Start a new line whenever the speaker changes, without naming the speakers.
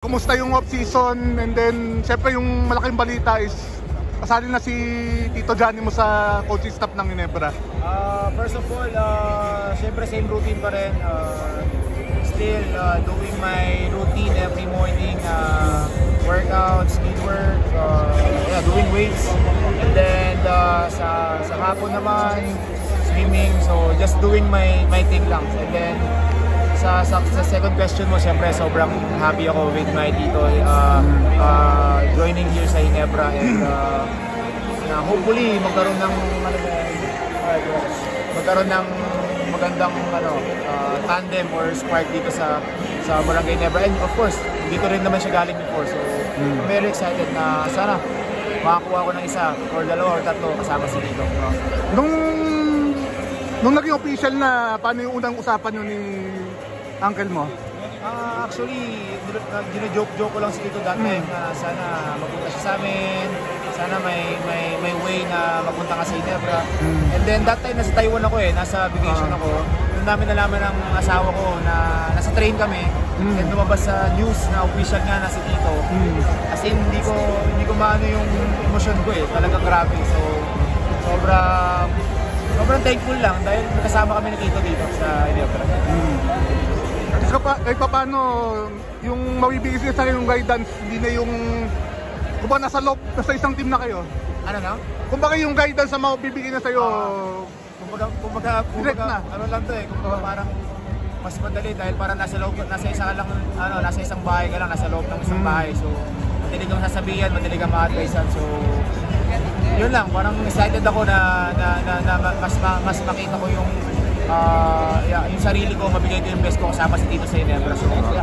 Kumusta yung off-season, and then syempre yung malaking balita is kasali na si Tito Johnny mo sa coaching staff ng Ginebra.
First of all, syempre same routine pa rin. Still doing my routine every morning, workouts, speed work, doing weights. And then sa hapon naman, swimming. So just doing my thing lang. And then sa second question mo, syempre sobrang happy ako with my tito joining here sa Ginebra, and hopefully magkaroon ng magandang tandem or spark dito sa Barangay Ginebra. And of course, dito rin naman siya galing before, so I'm very excited na sana makakuha ko ng isa or dalawa or tatlo kasama si Tito.
Nung naging official na, paano yung unang usapan nyo ni uncle mo?
Actually, gino-joke ko lang si Tito dati na sana magpunta siya sa amin, sana may way na magpunta ka sa Ginebra. And then that time nasa Taiwan ako nasa vacation ako. Doon namin nalaman ng asawa ko na nasa train kami, and lumabas sa news na official nga na si Tito. As in, hindi ko maano yung emosyon ko talagang grabe. So sobrang thankful lang dahil kasama kami ni Tito dito sa Ginebra.
Kahit pa paano, yung mabibigay siya sa yung guidance, hindi na yung kung baka nasa isang team na kayo.
Ano na?
Kung baka yung guidance na mabibigay na sa'yo,
kumbaga
direct na.
Ano lang to kumbaga parang mas madali dahil parang nasa isang bahay ka lang, nasa loob ng isang bahay. So madali kang sasabihan, madali kang ma-advisean. So yun lang, parang excited ako na mas makita ko yung sarili ko, mabigay ko yung best ko kasama si Tito sa Ginebra. So yeah.